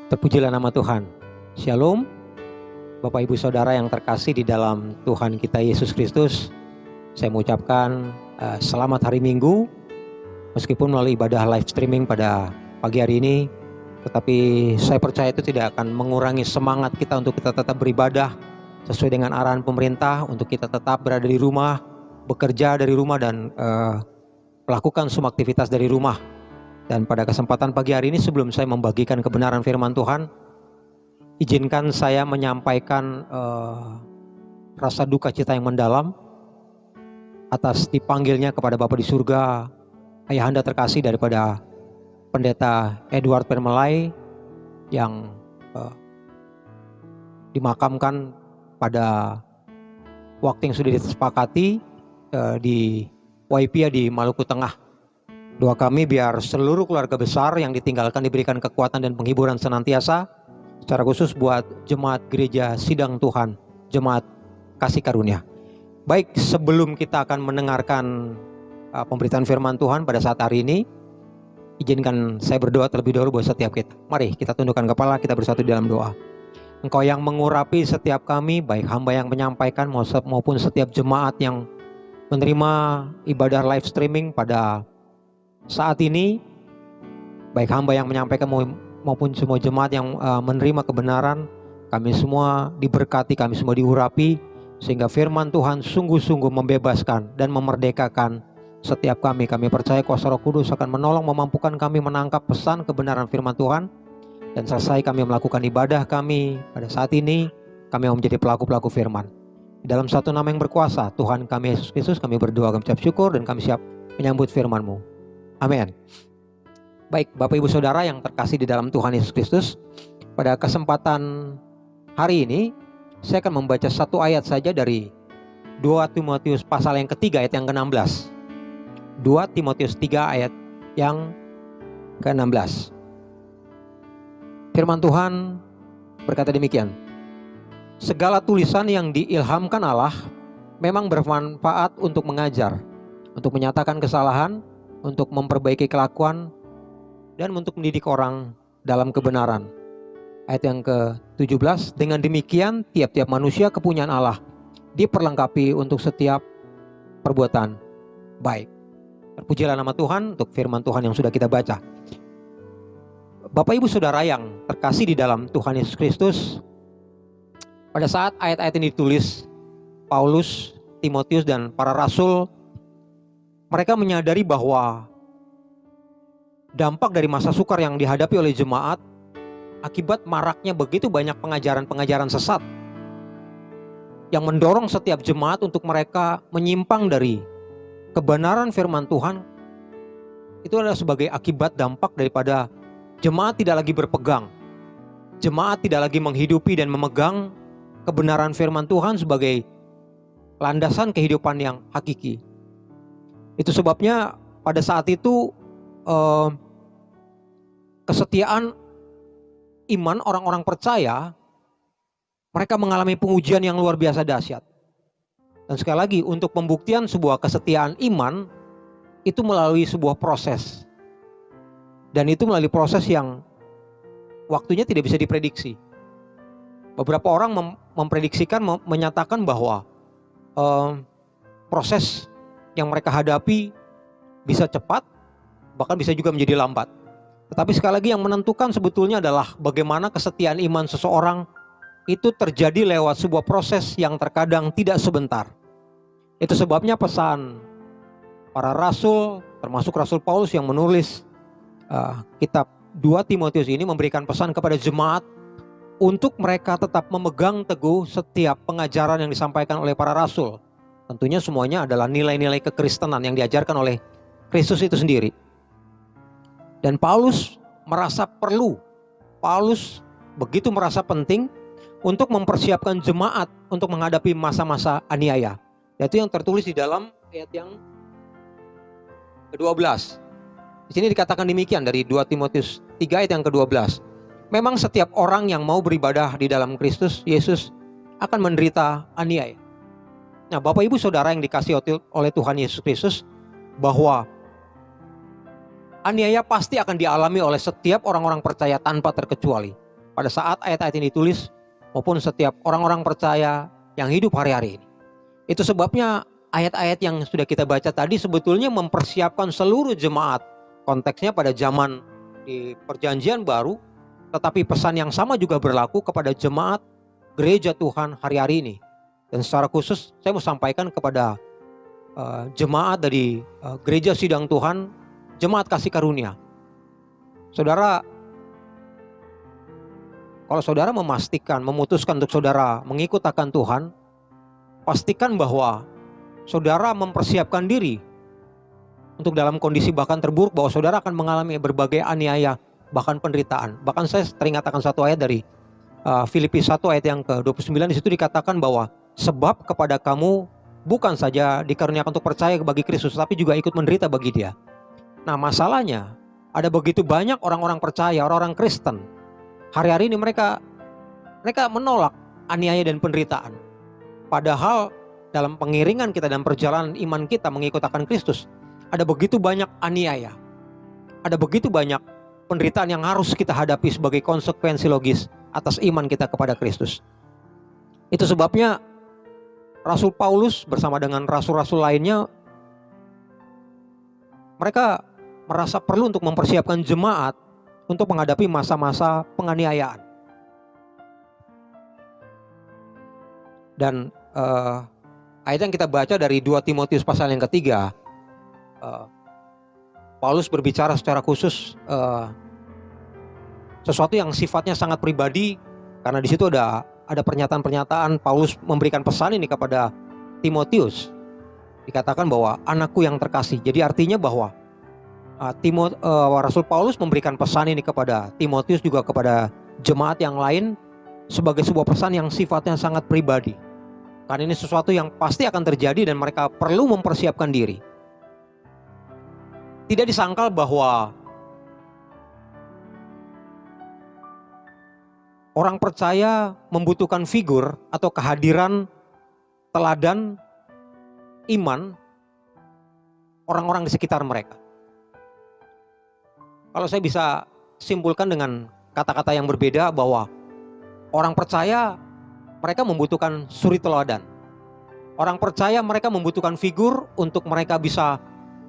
Terpujilah nama Tuhan. Shalom, Bapak Ibu Saudara yang terkasih di dalam Tuhan kita Yesus Kristus. Saya mengucapkan selamat hari Minggu. Meskipun melalui ibadah live streaming pada pagi hari ini, tetapi saya percaya itu tidak akan mengurangi semangat kita untuk kita tetap beribadah sesuai dengan arahan pemerintah, untuk kita tetap berada di rumah, bekerja dari rumah, dan melakukan semua aktivitas dari rumah. Dan pada kesempatan pagi hari ini, sebelum saya membagikan kebenaran firman Tuhan, izinkan saya menyampaikan rasa duka cita yang mendalam atas dipanggilnya kepada Bapa di surga Ayahanda terkasih daripada Pendeta Edward Permelai yang dimakamkan pada waktu yang sudah disepakati di Waipia di Maluku Tengah. Doa kami biar seluruh keluarga besar yang ditinggalkan diberikan kekuatan dan penghiburan senantiasa, secara khusus buat jemaat gereja Sidang Tuhan, jemaat kasih karunia. Baik, sebelum kita akan mendengarkan pemberitaan firman Tuhan pada saat hari ini, izinkan saya berdoa terlebih dahulu buat setiap kita. Mari kita tundukkan kepala, kita bersatu di dalam doa. Engkau yang mengurapi setiap kami, baik hamba yang menyampaikan maupun setiap jemaat yang menerima ibadah live streaming pada saat ini, baik hamba yang menyampaikan maupun semua jemaat yang menerima kebenaran, kami semua diberkati, kami semua diurapi, sehingga firman Tuhan sungguh-sungguh membebaskan dan memerdekakan setiap kami. Kami percaya kuasa Roh Kudus akan menolong, memampukan kami menangkap pesan kebenaran firman Tuhan, dan selesai kami melakukan ibadah kami pada saat ini, kami mau menjadi pelaku-pelaku firman. Dalam satu nama yang berkuasa, Tuhan kami Yesus Kristus, kami berdoa, kami ucap syukur, dan kami siap menyambut firman-Mu. Amin. Baik, Bapak Ibu Saudara yang terkasih di dalam Tuhan Yesus Kristus, pada kesempatan hari ini saya akan membaca satu ayat saja dari 2 Timotius pasal yang ketiga ayat yang ke-16. 2 Timotius 3 ayat yang ke-16. Firman Tuhan berkata demikian: segala tulisan yang diilhamkan Allah memang bermanfaat untuk mengajar, untuk menyatakan kesalahan, untuk memperbaiki kelakuan, dan untuk mendidik orang dalam kebenaran. Ayat yang ke-17, dengan demikian tiap-tiap manusia kepunyaan Allah diperlengkapi untuk setiap perbuatan baik. Terpujilah nama Tuhan untuk firman Tuhan yang sudah kita baca. Bapak Ibu Saudara yang terkasih di dalam Tuhan Yesus Kristus, pada saat ayat-ayat ini ditulis, Paulus, Timotius, dan para rasul, mereka menyadari bahwa dampak dari masa sukar yang dihadapi oleh jemaat akibat maraknya begitu banyak pengajaran-pengajaran sesat yang mendorong setiap jemaat untuk mereka menyimpang dari kebenaran firman Tuhan. Itu adalah sebagai akibat dampak daripada jemaat tidak lagi berpegang, jemaat tidak lagi menghidupi dan memegang kebenaran firman Tuhan sebagai landasan kehidupan yang hakiki. Itu sebabnya pada saat itu kesetiaan iman orang-orang percaya, mereka mengalami pengujian yang luar biasa dahsyat. Dan sekali lagi, untuk pembuktian sebuah kesetiaan iman itu melalui sebuah proses. Dan itu melalui proses yang waktunya tidak bisa diprediksi. Beberapa orang memprediksikan, menyatakan bahwa proses yang mereka hadapi bisa cepat, bahkan bisa juga menjadi lambat. Tetapi sekali lagi yang menentukan sebetulnya adalah bagaimana kesetiaan iman seseorang itu terjadi lewat sebuah proses yang terkadang tidak sebentar. Itu sebabnya pesan para rasul, termasuk Rasul Paulus yang menulis kitab 2 Timotius ini, memberikan pesan kepada jemaat untuk mereka tetap memegang teguh setiap pengajaran yang disampaikan oleh para rasul. Tentunya semuanya adalah nilai-nilai kekristenan yang diajarkan oleh Kristus itu sendiri. Dan Paulus merasa perlu, Paulus begitu merasa penting untuk mempersiapkan jemaat untuk menghadapi masa-masa aniaya. Yaitu yang tertulis di dalam ayat yang ke-12. Di sini dikatakan demikian dari 2 Timotius 3 ayat yang ke-12. Memang setiap orang yang mau beribadah di dalam Kristus Yesus akan menderita aniaya. Nah, Bapak Ibu Saudara yang dikasihi oleh Tuhan Yesus Kristus, bahwa aniaya pasti akan dialami oleh setiap orang-orang percaya tanpa terkecuali. pada saat ayat-ayat ini ditulis, maupun setiap orang-orang percaya yang hidup hari-hari ini. Itu sebabnya ayat-ayat yang sudah kita baca tadi sebetulnya mempersiapkan seluruh jemaat. Konteksnya pada zaman di perjanjian baru, tetapi pesan yang sama juga berlaku kepada jemaat gereja Tuhan hari-hari ini. Dan secara khusus saya mau sampaikan kepada jemaat dari gereja sidang Tuhan, jemaat kasih karunia. Saudara, kalau saudara memutuskan untuk saudara mengikut akan Tuhan, pastikan bahwa saudara mempersiapkan diri untuk dalam kondisi bahkan terburuk, bahwa saudara akan mengalami berbagai aniaya, bahkan penderitaan. Bahkan saya teringat akan satu ayat dari Filipi 1 ayat yang ke-29, di situ dikatakan bahwa sebab kepada kamu bukan saja dikaruniakan untuk percaya bagi Kristus, tapi juga ikut menderita bagi Dia. Nah, masalahnya ada begitu banyak orang-orang percaya, orang-orang Kristen hari-hari ini mereka menolak aniaya dan penderitaan. Padahal dalam pengiringan kita dan perjalanan iman kita mengikut akan Kristus, ada begitu banyak aniaya, ada begitu banyak penderitaan yang harus kita hadapi sebagai konsekuensi logis atas iman kita kepada Kristus. Itu sebabnya Rasul Paulus bersama dengan rasul-rasul lainnya, mereka merasa perlu untuk mempersiapkan jemaat untuk menghadapi masa-masa penganiayaan. Dan ayat yang kita baca dari 2 Timotius pasal yang ketiga, Paulus berbicara secara khusus sesuatu yang sifatnya sangat pribadi, karena di situ ada pernyataan-pernyataan Paulus memberikan pesan ini kepada Timotius. Dikatakan bahwa anakku yang terkasih. Jadi artinya bahwa Rasul Paulus memberikan pesan ini kepada Timotius, juga kepada jemaat yang lain, sebagai sebuah pesan yang sifatnya sangat pribadi. Karena ini sesuatu yang pasti akan terjadi dan mereka perlu mempersiapkan diri. Tidak disangkal bahwa orang percaya membutuhkan figur atau kehadiran teladan iman orang-orang di sekitar mereka. Kalau saya bisa simpulkan dengan kata-kata yang berbeda, bahwa orang percaya mereka membutuhkan suri teladan. Orang percaya mereka membutuhkan figur untuk mereka bisa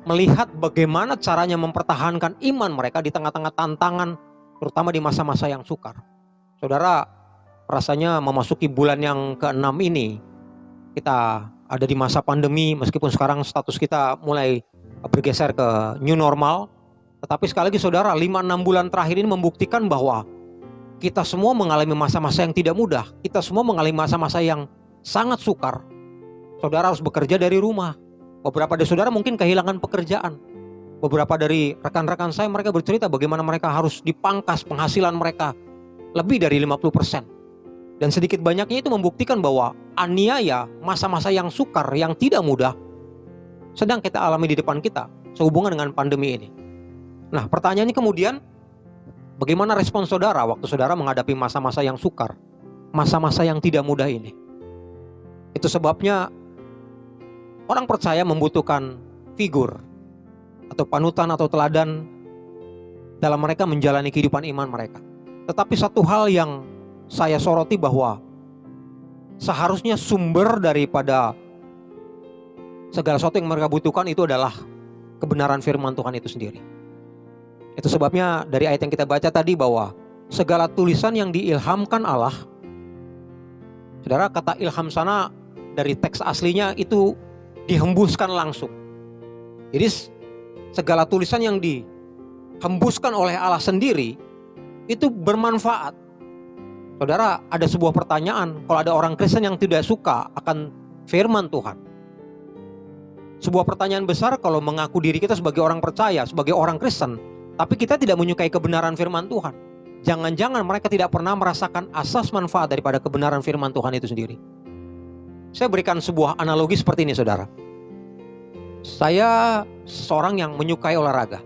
melihat bagaimana caranya mempertahankan iman mereka di tengah-tengah tantangan, terutama di masa-masa yang sukar. Saudara, rasanya memasuki bulan yang ke-6 ini, kita ada di masa pandemi, meskipun sekarang status kita mulai bergeser ke new normal. Tetapi sekali lagi saudara, 5-6 bulan terakhir ini membuktikan bahwa kita semua mengalami masa-masa yang tidak mudah. Kita semua mengalami masa-masa yang sangat sukar. Saudara harus bekerja dari rumah. Beberapa dari saudara mungkin kehilangan pekerjaan. Beberapa dari rekan-rekan saya, mereka bercerita bagaimana mereka harus dipangkas penghasilan mereka lebih dari 50%. Dan sedikit banyaknya itu membuktikan bahwa aniaya, masa-masa yang sukar, yang tidak mudah, sedang kita alami di depan kita sehubungan dengan pandemi ini. Nah, pertanyaannya kemudian, bagaimana respon saudara waktu saudara menghadapi masa-masa yang sukar, masa-masa yang tidak mudah ini? Itu sebabnya orang percaya membutuhkan figur atau panutan atau teladan dalam mereka menjalani kehidupan iman mereka. Tetapi satu hal yang saya soroti, bahwa seharusnya sumber daripada segala sesuatu yang mereka butuhkan itu adalah kebenaran firman Tuhan itu sendiri. Itu sebabnya dari ayat yang kita baca tadi, bahwa segala tulisan yang diilhamkan Allah, saudara, kata ilham sana dari teks aslinya itu dihembuskan langsung. Jadi segala tulisan yang dihembuskan oleh Allah sendiri itu bermanfaat. Saudara, ada sebuah pertanyaan, kalau ada orang Kristen yang tidak suka akan firman Tuhan. Sebuah pertanyaan besar kalau mengaku diri kita sebagai orang percaya, sebagai orang Kristen, tapi kita tidak menyukai kebenaran firman Tuhan. Jangan-jangan mereka tidak pernah merasakan asas manfaat daripada kebenaran firman Tuhan itu sendiri. Saya berikan sebuah analogi seperti ini, saudara. Saya seorang yang menyukai olahraga.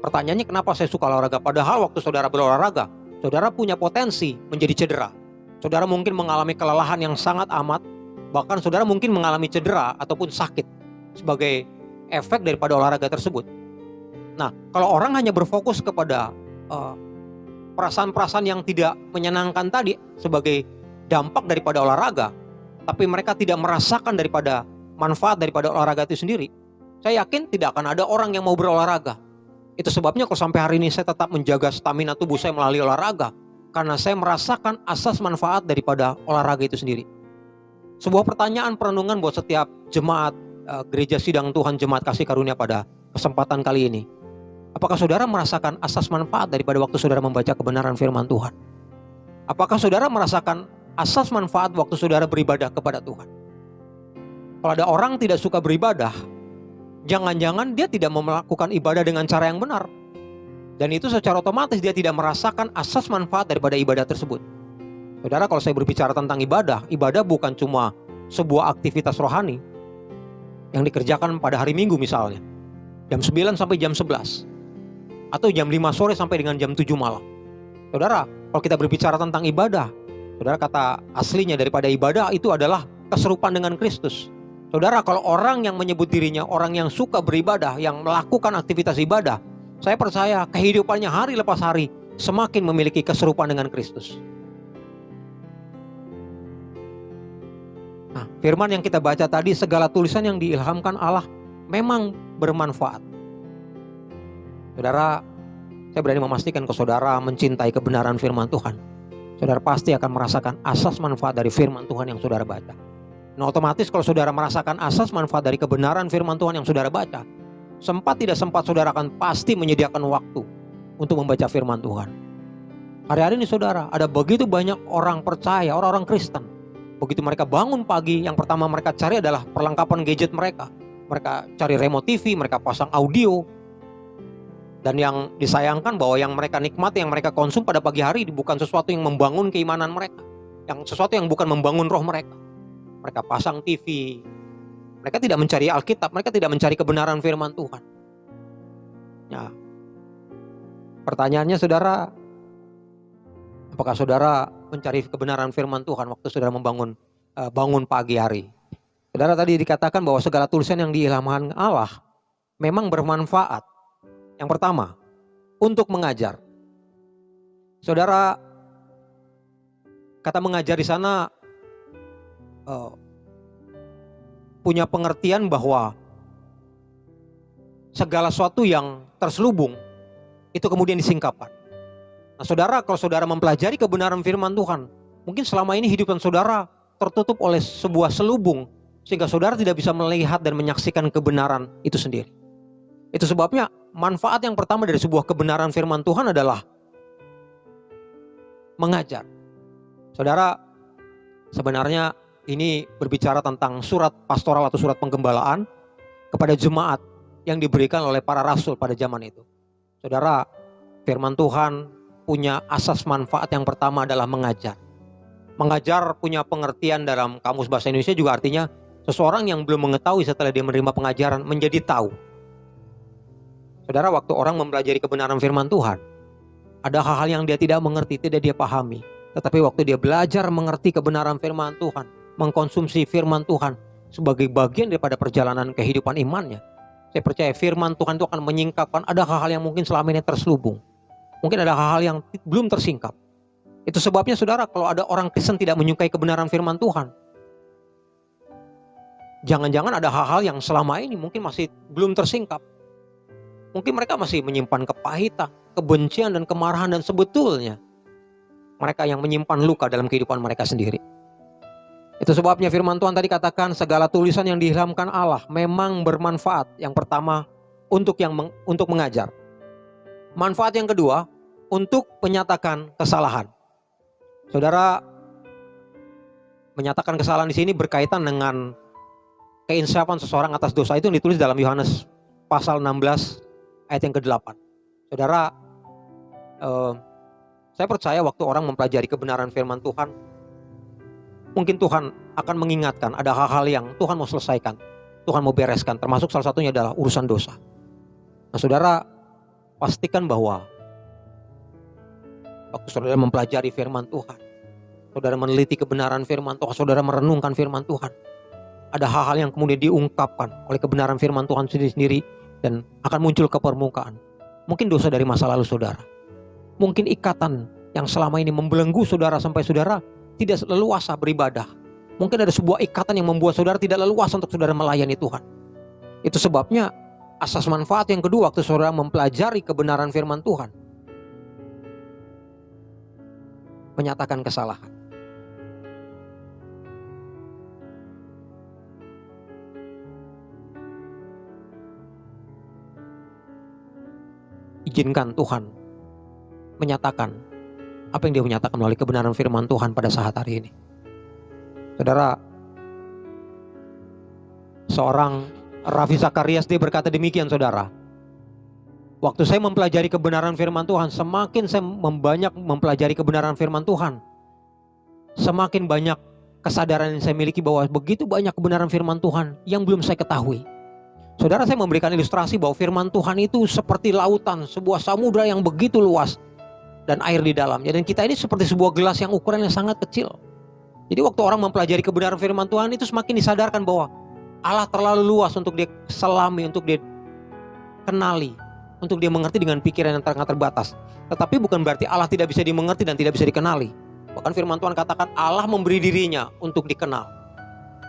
Pertanyaannya, kenapa saya suka olahraga? Padahal waktu saudara berolahraga, saudara punya potensi menjadi cedera. Saudara mungkin mengalami kelelahan yang sangat amat, bahkan saudara mungkin mengalami cedera ataupun sakit sebagai efek daripada olahraga tersebut. Nah, kalau orang hanya berfokus kepada perasaan-perasaan yang tidak menyenangkan tadi sebagai dampak daripada olahraga, tapi mereka tidak merasakan daripada manfaat daripada olahraga itu sendiri, saya yakin tidak akan ada orang yang mau berolahraga. Itu sebabnya kalau sampai hari ini saya tetap menjaga stamina tubuh saya melalui olahraga, karena saya merasakan asas manfaat daripada olahraga itu sendiri. Sebuah pertanyaan perenungan buat setiap jemaat Gereja Sidang Tuhan Jemaat Kasih Karunia pada kesempatan kali ini. Apakah saudara merasakan asas manfaat daripada waktu saudara membaca kebenaran firman Tuhan? Apakah saudara merasakan asas manfaat waktu saudara beribadah kepada Tuhan? Kalau ada orang tidak suka beribadah, jangan-jangan dia tidak melakukan ibadah dengan cara yang benar. Dan itu secara otomatis dia tidak merasakan asas manfaat daripada ibadah tersebut. Saudara, kalau saya berbicara tentang ibadah, ibadah bukan cuma sebuah aktivitas rohani yang dikerjakan pada hari Minggu misalnya, jam 9 sampai jam 11, atau jam 5 sore sampai dengan jam 7 malam. Saudara, kalau kita berbicara tentang ibadah, saudara, kata aslinya daripada ibadah itu adalah keserupaan dengan Kristus. Saudara, kalau orang yang menyebut dirinya orang yang suka beribadah, yang melakukan aktivitas ibadah, saya percaya kehidupannya hari lepas hari semakin memiliki keserupaan dengan Kristus. Nah, firman yang kita baca tadi, segala tulisan yang diilhamkan Allah memang bermanfaat. Saudara, saya berani memastikan kalau saudara mencintai kebenaran firman Tuhan, saudara pasti akan merasakan asas manfaat dari firman Tuhan yang saudara baca. Nah, otomatis kalau saudara merasakan asas manfaat dari kebenaran firman Tuhan yang saudara baca, sempat tidak sempat saudara akan pasti menyediakan waktu untuk membaca firman Tuhan. Hari-hari ini saudara, ada begitu banyak orang percaya, orang-orang Kristen. Begitu mereka bangun pagi, yang pertama mereka cari adalah perlengkapan gadget mereka. Mereka cari remote TV, mereka pasang audio. Dan yang disayangkan bahwa yang mereka nikmati, yang mereka konsum pada pagi hari bukan sesuatu yang membangun keimanan mereka, yang sesuatu yang bukan membangun roh mereka. Mereka pasang TV, mereka tidak mencari Alkitab, mereka tidak mencari kebenaran firman Tuhan. Ya, pertanyaannya saudara, apakah saudara mencari kebenaran firman Tuhan waktu saudara bangun pagi hari? Saudara, tadi dikatakan bahwa segala tulisan yang diilhamkan Allah memang bermanfaat. Yang pertama, untuk mengajar. Saudara, kata mengajar di sana punya pengertian bahwa segala sesuatu yang terselubung itu kemudian disingkapkan. Nah, saudara, kalau saudara mempelajari kebenaran firman Tuhan, mungkin selama ini hidupan saudara tertutup oleh sebuah selubung, sehingga saudara tidak bisa melihat dan menyaksikan kebenaran itu sendiri. Itu sebabnya manfaat yang pertama dari sebuah kebenaran firman Tuhan adalah mengajar. Saudara, sebenarnya ini berbicara tentang surat pastoral atau surat penggembalaan kepada jemaat yang diberikan oleh para rasul pada zaman itu. Saudara, firman Tuhan punya asas manfaat yang pertama adalah mengajar. Mengajar punya pengertian dalam Kamus Bahasa Indonesia juga artinya seseorang yang belum mengetahui setelah dia menerima pengajaran menjadi tahu. Saudara, waktu orang mempelajari kebenaran firman Tuhan, ada hal-hal yang dia tidak mengerti, tidak dia pahami. Tetapi waktu dia belajar mengerti kebenaran firman Tuhan, mengkonsumsi firman Tuhan sebagai bagian daripada perjalanan kehidupan imannya, saya percaya firman Tuhan itu akan menyingkapkan ada hal-hal yang mungkin selama ini terselubung. Mungkin ada hal-hal yang belum tersingkap. Itu sebabnya saudara, kalau ada orang Kristen tidak menyukai kebenaran firman Tuhan, jangan-jangan ada hal-hal yang selama ini mungkin masih belum tersingkap. Mungkin mereka masih menyimpan kepahitan, kebencian dan kemarahan, dan sebetulnya mereka yang menyimpan luka dalam kehidupan mereka sendiri. Itu sebabnya firman Tuhan tadi katakan segala tulisan yang diilhamkan Allah memang bermanfaat. Yang pertama untuk mengajar. Manfaat yang kedua untuk menyatakan kesalahan. Saudara, menyatakan kesalahan di sini berkaitan dengan keinsafan seseorang atas dosa, itu yang ditulis dalam Yohanes pasal 16 ayat yang ke-8. Saudara, saya percaya waktu orang mempelajari kebenaran firman Tuhan, mungkin Tuhan akan mengingatkan ada hal-hal yang Tuhan mau selesaikan, Tuhan mau bereskan, termasuk salah satunya adalah urusan dosa. Nah, saudara, pastikan bahwa waktu saudara mempelajari firman Tuhan, saudara meneliti kebenaran firman Tuhan, saudara merenungkan firman Tuhan, ada hal-hal yang kemudian diungkapkan oleh kebenaran firman Tuhan sendiri dan akan muncul ke permukaan. Mungkin dosa dari masa lalu saudara. Mungkin ikatan yang selama ini membelenggu saudara sampai saudara tidak leluasa beribadah. Mungkin ada sebuah ikatan yang membuat saudara tidak leluasa untuk saudara melayani Tuhan. Itu sebabnya asas manfaat yang kedua waktu saudara mempelajari kebenaran firman Tuhan, menyatakan kesalahan. Izinkan Tuhan menyatakan apa yang dia menyatakan melalui kebenaran firman Tuhan pada saat hari ini. Saudara, seorang Ravi Zacharias dia berkata demikian, saudara. Waktu saya mempelajari kebenaran firman Tuhan, semakin saya banyak mempelajari kebenaran firman Tuhan, semakin banyak kesadaran yang saya miliki bahwa begitu banyak kebenaran firman Tuhan yang belum saya ketahui. Saudara, saya memberikan ilustrasi bahwa firman Tuhan itu seperti lautan, sebuah samudra yang begitu luas dan air di dalamnya. Dan kita ini seperti sebuah gelas yang ukurannya sangat kecil. Jadi waktu orang mempelajari kebenaran firman Tuhan itu semakin disadarkan bahwa Allah terlalu luas untuk dia selami, untuk dia kenali, untuk dia mengerti dengan pikiran yang sangat terbatas. Tetapi bukan berarti Allah tidak bisa dimengerti dan tidak bisa dikenali. Bahkan firman Tuhan katakan Allah memberi dirinya untuk dikenal.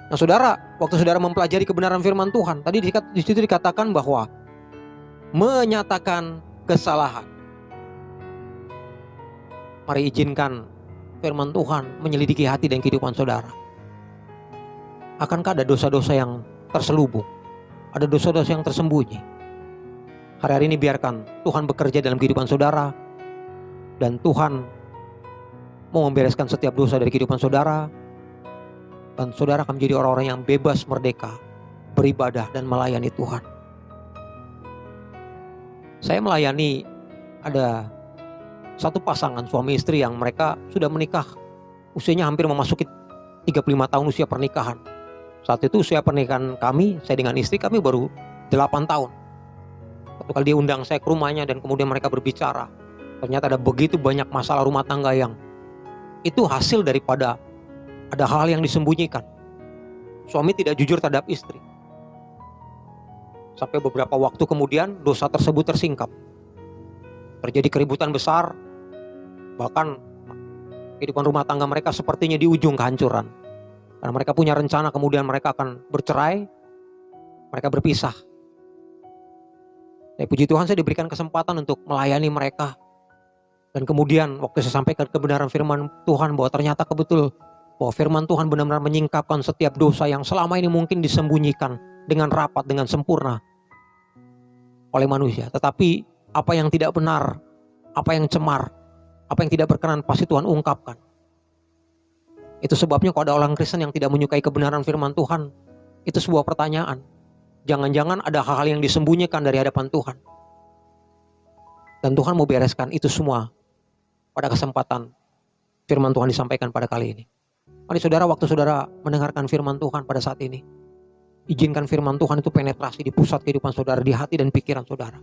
Nah saudara, waktu saudara mempelajari kebenaran firman Tuhan, tadi di situ dikatakan bahwa menyatakan kesalahan. Mari izinkan firman Tuhan menyelidiki hati dan kehidupan saudara. Akankah ada dosa-dosa yang terselubung? Ada dosa-dosa yang tersembunyi? Hari-hari ini biarkan Tuhan bekerja dalam kehidupan saudara. Dan Tuhan mau membereskan setiap dosa dari kehidupan saudara. Dan saudara akan menjadi orang-orang yang bebas merdeka, beribadah dan melayani Tuhan. Saya melayani ada satu pasangan suami istri yang mereka sudah menikah. Usianya hampir memasuki 35 tahun usia pernikahan. Saat itu usia pernikahan kami, saya dengan istri kami baru 8 tahun. Satu kali dia undang saya ke rumahnya dan kemudian mereka berbicara. Ternyata ada begitu banyak masalah rumah tangga yang itu hasil daripada ada hal yang disembunyikan. Suami tidak jujur terhadap istri. Sampai beberapa waktu kemudian dosa tersebut tersingkap. Terjadi keributan besar. Bahkan kehidupan rumah tangga mereka sepertinya di ujung kehancuran. Karena mereka punya rencana kemudian mereka akan bercerai. Mereka berpisah. Puji Tuhan saya diberikan kesempatan untuk melayani mereka. Dan kemudian waktu saya sampaikan kebenaran firman Tuhan bahwa ternyata betul bahwa firman Tuhan benar-benar menyingkapkan setiap dosa yang selama ini mungkin disembunyikan dengan rapat, dengan sempurna oleh manusia. Tetapi apa yang tidak benar, apa yang cemar, apa yang tidak berkenan pasti Tuhan ungkapkan. Itu sebabnya kalau ada orang Kristen yang tidak menyukai kebenaran firman Tuhan, itu sebuah pertanyaan. Jangan-jangan ada hal-hal yang disembunyikan dari hadapan Tuhan. Dan Tuhan mau bereskan itu semua pada kesempatan firman Tuhan disampaikan pada kali ini. Mari saudara, waktu saudara mendengarkan firman Tuhan pada saat ini, izinkan firman Tuhan itu penetrasi di pusat kehidupan saudara, di hati dan pikiran saudara.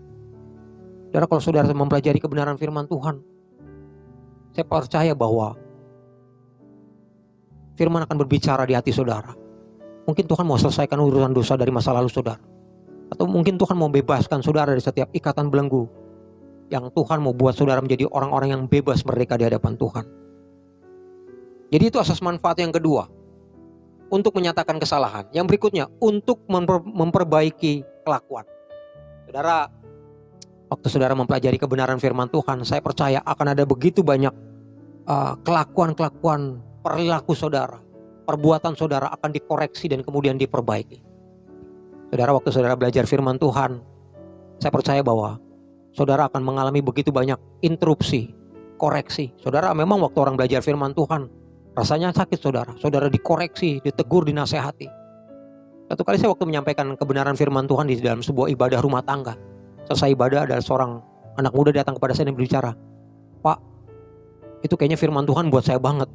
Saudara, kalau saudara mempelajari kebenaran firman Tuhan, saya percaya bahwa firman akan berbicara di hati saudara. Mungkin Tuhan mau selesaikan urusan dosa dari masa lalu saudara. Atau mungkin Tuhan mau bebaskan saudara dari setiap ikatan belenggu. Yang Tuhan mau buat saudara menjadi orang-orang yang bebas merdeka di hadapan Tuhan. Jadi itu asas manfaat yang kedua. Untuk menyatakan kesalahan. Yang berikutnya, untuk memperbaiki kelakuan. Saudara, waktu saudara mempelajari kebenaran firman Tuhan, saya percaya akan ada begitu banyak kelakuan-kelakuan perilaku saudara. Perbuatan saudara akan dikoreksi dan kemudian diperbaiki. Saudara, waktu saudara belajar firman Tuhan, saya percaya bahwa saudara akan mengalami begitu banyak interupsi, koreksi. Saudara, memang waktu orang belajar firman Tuhan, rasanya sakit saudara. Saudara dikoreksi, ditegur, dinasehati. Satu kali saya waktu menyampaikan kebenaran firman Tuhan di dalam sebuah ibadah rumah tangga. Selesai ibadah ada seorang anak muda datang kepada saya dan berbicara, "Pak, itu kayaknya firman Tuhan buat saya banget."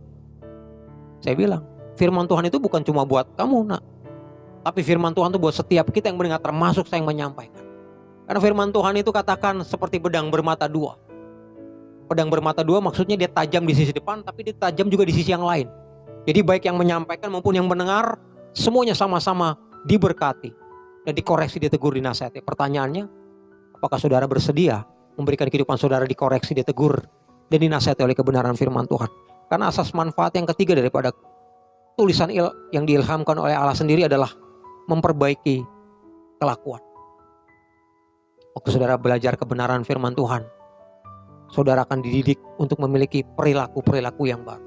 Saya bilang, firman Tuhan itu bukan cuma buat kamu nak. Tapi firman Tuhan itu buat setiap kita yang mendengar, termasuk saya yang menyampaikan. Karena firman Tuhan itu katakan seperti pedang bermata dua. Pedang bermata dua maksudnya dia tajam di sisi depan, tapi dia tajam juga di sisi yang lain. Jadi baik yang menyampaikan maupun yang mendengar, semuanya sama-sama diberkati dan dikoreksi, ditegur, dinasihati. Pertanyaannya, apakah saudara bersedia memberikan kehidupan saudara dikoreksi, ditegur, dan dinasihati oleh kebenaran firman Tuhan. Karena asas manfaat yang ketiga daripada tulisan yang diilhamkan oleh Allah sendiri adalah memperbaiki kelakuan. Waktu saudara belajar kebenaran firman Tuhan, saudara akan dididik untuk memiliki perilaku-perilaku yang baru.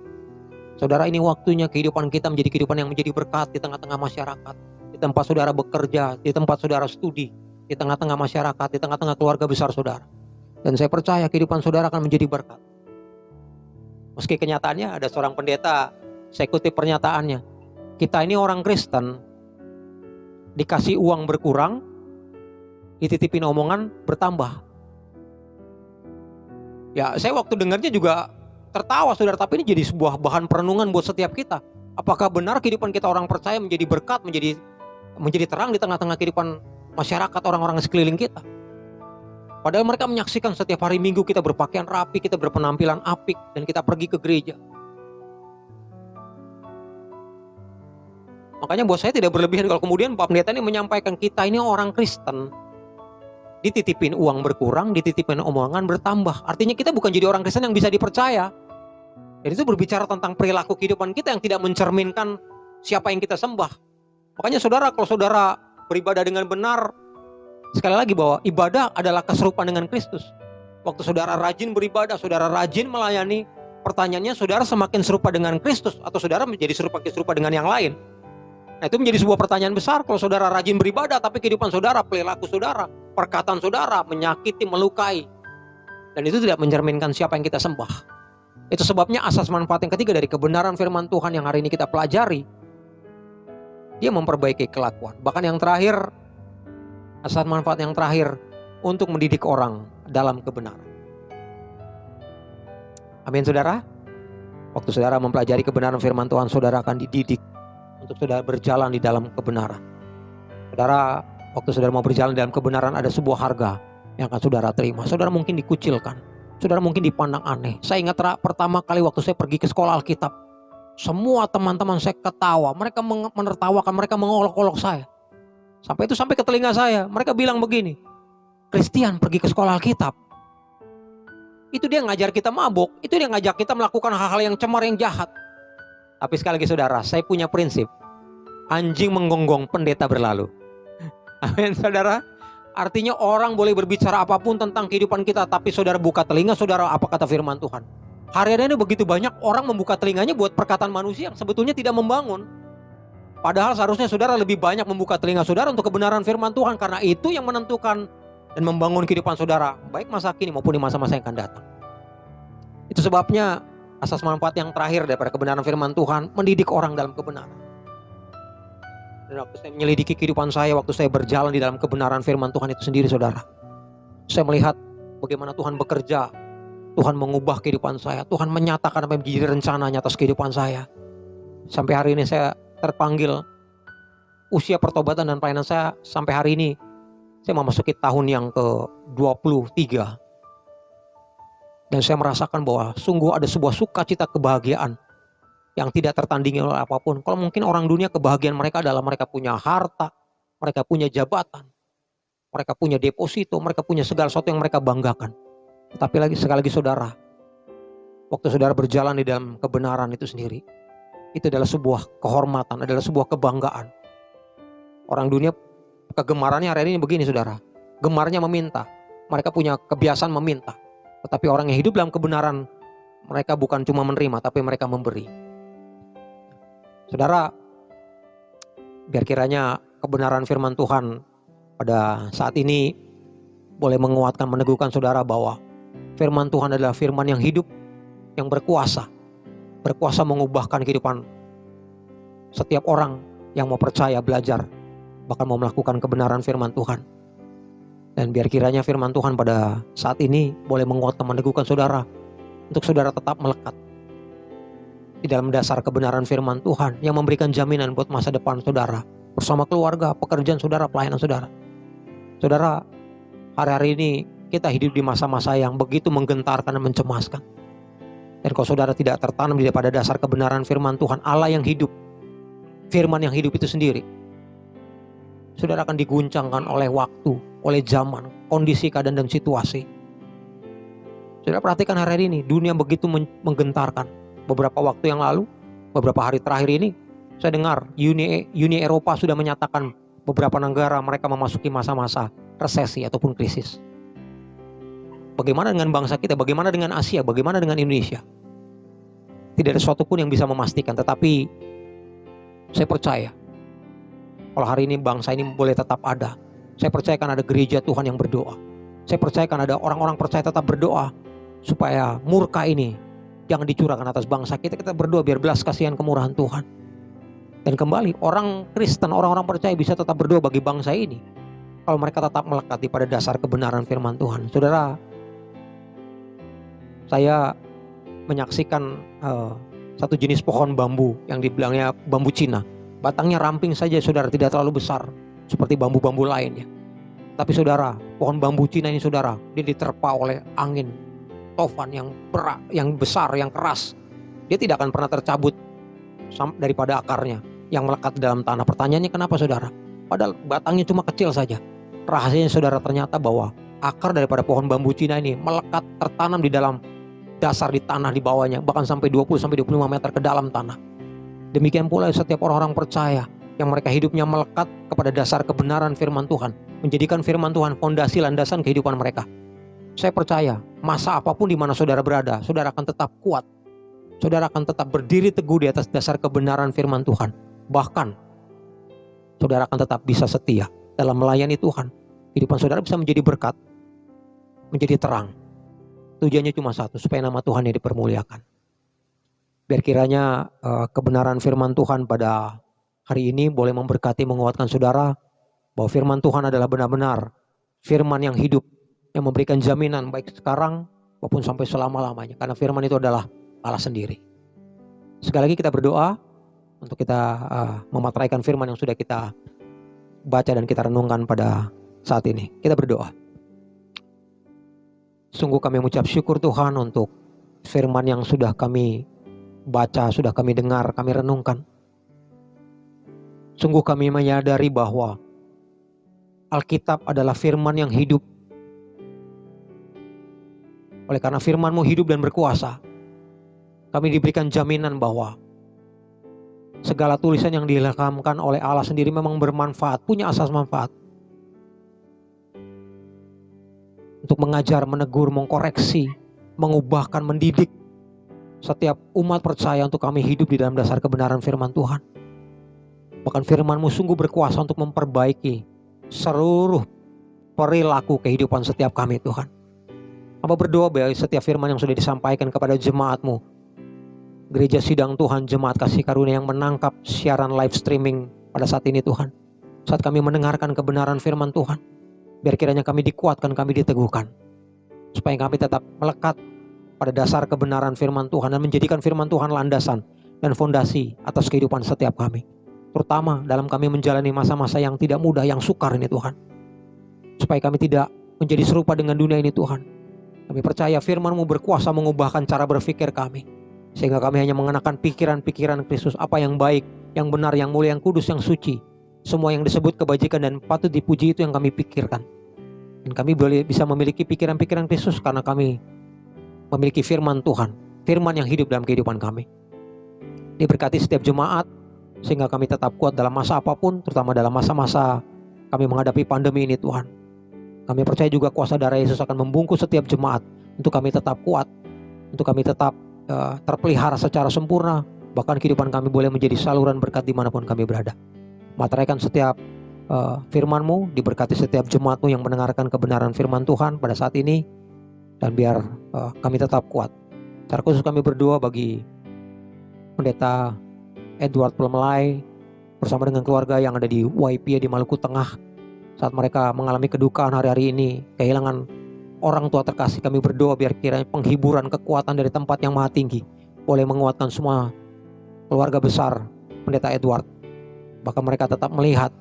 Saudara, ini waktunya kehidupan kita menjadi kehidupan yang menjadi berkat di tengah-tengah masyarakat, di tempat saudara bekerja, di tempat saudara studi, di tengah-tengah masyarakat, di tengah-tengah keluarga besar saudara. Dan saya percaya kehidupan saudara akan menjadi berkat. Meski kenyataannya ada seorang pendeta, saya kutip pernyataannya, kita ini orang Kristen, dikasih uang berkurang, dititipin omongan bertambah. Ya, saya waktu dengarnya juga tertawa saudara, tapi ini jadi sebuah bahan perenungan buat setiap kita. Apakah benar kehidupan kita orang percaya menjadi berkat, menjadi terang di tengah-tengah kehidupan masyarakat orang-orang sekeliling kita? Padahal mereka menyaksikan setiap hari Minggu kita berpakaian rapi, kita berpenampilan apik, dan kita pergi ke gereja. Makanya buat saya tidak berlebihan kalau kemudian Pak Pendeta ini menyampaikan kita ini orang Kristen, dititipin uang berkurang, dititipin omongan bertambah. Artinya kita bukan jadi orang Kristen yang bisa dipercaya. Dan itu berbicara tentang perilaku kehidupan kita yang tidak mencerminkan siapa yang kita sembah. Makanya saudara, kalau saudara beribadah dengan benar, sekali lagi bahwa ibadah adalah keserupaan dengan Kristus. Waktu saudara rajin beribadah, saudara rajin melayani, pertanyaannya saudara semakin serupa dengan Kristus atau saudara menjadi serupa dengan yang lain? Nah, itu menjadi sebuah pertanyaan besar. Kalau saudara rajin beribadah tapi kehidupan saudara, perilaku saudara, perkataan saudara menyakiti, melukai, dan itu tidak mencerminkan siapa yang kita sembah. Itu sebabnya asas manfaat yang ketiga dari kebenaran firman Tuhan yang hari ini kita pelajari, dia memperbaiki kelakuan. Bahkan yang terakhir, asas manfaat yang terakhir, untuk mendidik orang dalam kebenaran. Amin saudara. Waktu saudara mempelajari kebenaran firman Tuhan, saudara akan dididik untuk saudara berjalan di dalam kebenaran. Saudara, waktu saudara mau berjalan dalam kebenaran, ada sebuah harga yang akan saudara terima. Saudara mungkin dikucilkan, saudara mungkin dipandang aneh. Saya ingat pertama kali waktu saya pergi ke sekolah Alkitab, semua teman-teman saya ketawa, mereka menertawakan, mereka mengolok-olok saya. Sampai ke telinga saya, mereka bilang begini, Christian pergi ke sekolah Alkitab, itu dia ngajar kita mabuk, itu dia ngajak kita melakukan hal-hal yang cemar, yang jahat. Tapi sekali lagi saudara, saya punya prinsip, anjing menggonggong, pendeta berlalu. Amin saudara. Artinya orang boleh berbicara apapun tentang kehidupan kita, tapi saudara buka telinga saudara, apa kata firman Tuhan. Hari ini begitu banyak orang membuka telinganya buat perkataan manusia yang sebetulnya tidak membangun. Padahal seharusnya saudara lebih banyak membuka telinga saudara untuk kebenaran firman Tuhan, karena itu yang menentukan dan membangun kehidupan saudara, baik masa kini maupun di masa-masa yang akan datang. Itu sebabnya asas manfaat yang terakhir daripada kebenaran firman Tuhan, mendidik orang dalam kebenaran. Dan waktu saya menyelidiki kehidupan saya, waktu saya berjalan di dalam kebenaran firman Tuhan itu sendiri saudara, saya melihat bagaimana Tuhan bekerja, Tuhan mengubah kehidupan saya, Tuhan menyatakan apa yang menjadi rencananya atas kehidupan saya. Sampai hari ini saya terpanggil, usia pertobatan dan pelayanan saya sampai hari ini, saya memasuki tahun yang ke-23. Dan saya merasakan bahwa sungguh ada sebuah sukacita, kebahagiaan yang tidak tertandingi oleh apapun. Kalau mungkin orang dunia kebahagiaan mereka adalah mereka punya harta, mereka punya jabatan, mereka punya deposito, mereka punya segala sesuatu yang mereka banggakan. Tetapi sekali lagi saudara, waktu saudara berjalan di dalam kebenaran itu sendiri, itu adalah sebuah kehormatan, adalah sebuah kebanggaan. Orang dunia kegemarannya hari ini begini saudara, gemarnya meminta, mereka punya kebiasaan meminta. Tetapi orang yang hidup dalam kebenaran, mereka bukan cuma menerima, tapi mereka memberi. Saudara, biar kiranya kebenaran firman Tuhan pada saat ini boleh menguatkan, meneguhkan saudara bahwa firman Tuhan adalah firman yang hidup, yang berkuasa mengubahkan kehidupan setiap orang yang mau percaya, belajar, bahkan mau melakukan kebenaran firman Tuhan. Dan biar kiranya firman Tuhan pada saat ini boleh menguatkan, meneguhkan saudara, untuk saudara tetap melekat di dalam dasar kebenaran firman Tuhan yang memberikan jaminan buat masa depan saudara, bersama keluarga, pekerjaan saudara, pelayanan saudara. Saudara, hari-hari ini kita hidup di masa-masa yang begitu menggentarkan dan mencemaskan. Dan kalau saudara tidak tertanam di pada dasar kebenaran firman Tuhan, Allah yang hidup, firman yang hidup itu sendiri, saudara akan diguncangkan oleh waktu, oleh zaman, kondisi, keadaan, dan situasi. Saudara perhatikan hari ini, dunia begitu menggentarkan. Beberapa waktu yang lalu, beberapa hari terakhir ini, saya dengar Uni Eropa sudah menyatakan beberapa negara mereka memasuki masa-masa resesi ataupun krisis. Bagaimana dengan bangsa kita? Bagaimana dengan Asia? Bagaimana dengan Indonesia? Tidak ada sesuatu pun yang bisa memastikan, tetapi saya percaya kalau hari ini bangsa ini boleh tetap ada. Saya percaya kan ada gereja Tuhan yang berdoa. Saya percaya kan ada orang-orang percaya tetap berdoa supaya murka ini jangan dicurahkan atas bangsa kita. Kita berdoa biar belas kasihan kemurahan Tuhan. Dan kembali, orang Kristen, orang-orang percaya bisa tetap berdoa bagi bangsa ini kalau mereka tetap melekat pada dasar kebenaran firman Tuhan. Saudara, saya menyaksikan satu jenis pohon bambu yang dibilangnya bambu Cina. Batangnya ramping saja saudara, tidak terlalu besar seperti bambu-bambu lainnya. Tapi saudara, pohon bambu Cina ini saudara, dia diterpa oleh angin tofan yang berat, yang besar, yang keras. Dia tidak akan pernah tercabut daripada akarnya yang melekat dalam tanah. Pertanyaannya kenapa saudara? Padahal batangnya cuma kecil saja. Rahasianya saudara, ternyata bahwa akar daripada pohon bambu Cina ini melekat, tertanam di dalam dasar di tanah di bawahnya, bahkan sampai 20-25 meter ke dalam tanah. Demikian pula setiap orang-orang percaya yang mereka hidupnya melekat kepada dasar kebenaran firman Tuhan, menjadikan firman Tuhan fondasi landasan kehidupan mereka. Saya percaya masa apapun di mana saudara berada, saudara akan tetap kuat. Saudara akan tetap berdiri teguh di atas dasar kebenaran firman Tuhan. Bahkan saudara akan tetap bisa setia dalam melayani Tuhan. Kehidupan saudara bisa menjadi berkat, menjadi terang. Tujuannya cuma satu, supaya nama Tuhan yang dipermuliakan. Biar kiranya kebenaran firman Tuhan pada hari ini boleh memberkati, menguatkan saudara bahwa firman Tuhan adalah benar-benar firman yang hidup, yang memberikan jaminan baik sekarang maupun sampai selama-lamanya. Karena firman itu adalah Allah sendiri. Sekali lagi kita berdoa untuk kita memateraikan firman yang sudah kita baca dan kita renungkan pada saat ini. Kita berdoa. Sungguh kami mengucap syukur Tuhan untuk firman yang sudah kami baca, sudah kami dengar, kami renungkan. Sungguh kami menyadari bahwa Alkitab adalah firman yang hidup. Oleh karena firman-Mu hidup dan berkuasa, kami diberikan jaminan bahwa segala tulisan yang diilhamkan oleh Allah sendiri memang bermanfaat, punya asas manfaat. Untuk mengajar, menegur, mengkoreksi, mengubahkan, mendidik setiap umat percaya untuk kami hidup di dalam dasar kebenaran firman Tuhan. Bahkan firman-Mu sungguh berkuasa untuk memperbaiki seluruh perilaku kehidupan setiap kami Tuhan. Hamba berdoa bagi setiap firman yang sudah disampaikan kepada jemaat-Mu, Gereja Sidang Tuhan, Jemaat Kasih Karunia yang menangkap siaran live streaming pada saat ini Tuhan. Saat kami mendengarkan kebenaran firman Tuhan, biar kiranya kami dikuatkan, kami diteguhkan, supaya kami tetap melekat pada dasar kebenaran firman Tuhan dan menjadikan firman Tuhan landasan dan fondasi atas kehidupan setiap kami. Terutama dalam kami menjalani masa-masa yang tidak mudah, yang sukar ini Tuhan. Supaya kami tidak menjadi serupa dengan dunia ini Tuhan. Kami percaya firman-Mu berkuasa mengubahkan cara berpikir kami. Sehingga kami hanya mengenakan pikiran-pikiran Kristus, apa yang baik, yang benar, yang mulia, yang kudus, yang suci. Semua yang disebut kebajikan dan patut dipuji itu yang kami pikirkan. Dan kami boleh bisa memiliki pikiran-pikiran Kristus karena kami memiliki firman Tuhan, firman yang hidup dalam kehidupan kami. Diberkati setiap jemaat sehingga kami tetap kuat dalam masa apapun, terutama dalam masa-masa kami menghadapi pandemi ini Tuhan. Kami percaya juga kuasa darah Yesus akan membungkus setiap jemaat untuk kami tetap kuat, untuk kami tetap terpelihara secara sempurna, bahkan kehidupan kami boleh menjadi saluran berkat dimanapun kami berada. Materaikan setiap firman-Mu, diberkati setiap jemaat-Mu yang mendengarkan kebenaran firman Tuhan pada saat ini, dan biar kami tetap kuat. Secara khusus kami berdoa bagi Pendeta Edward Plemelai bersama dengan keluarga yang ada di YP di Maluku Tengah, saat mereka mengalami kedukaan hari-hari ini, kehilangan orang tua terkasih. Kami berdoa biar kiranya penghiburan, kekuatan dari tempat yang maha tinggi boleh menguatkan semua keluarga besar Pendeta Edward. Bahkan mereka tetap melihat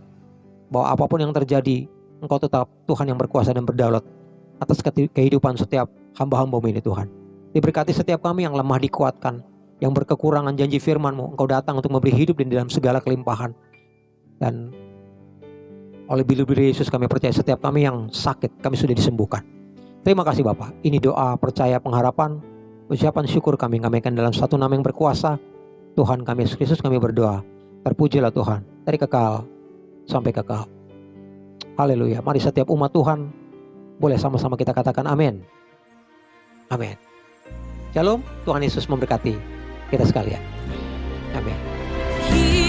bahwa apapun yang terjadi, Engkau tetap Tuhan yang berkuasa dan berdaulat atas kehidupan setiap hamba-hamba-Mu ini Tuhan. Diberkati setiap kami yang lemah dikuatkan, yang berkekurangan janji firman-Mu. Engkau datang untuk memberi hidup dan dalam segala kelimpahan. Dan oleh bulu-bulu Yesus kami percaya setiap kami yang sakit, kami sudah disembuhkan. Terima kasih Bapak. Ini doa, percaya, pengharapan, ucapan syukur kami akan dalam satu nama yang berkuasa, Tuhan kami Yesus Kristus kami berdoa. Terpujilah Tuhan dari kekal sampai kekal. Haleluya. Mari setiap umat Tuhan boleh sama-sama kita katakan amin. Amin. Shalom, Tuhan Yesus memberkati kita sekalian. Amin.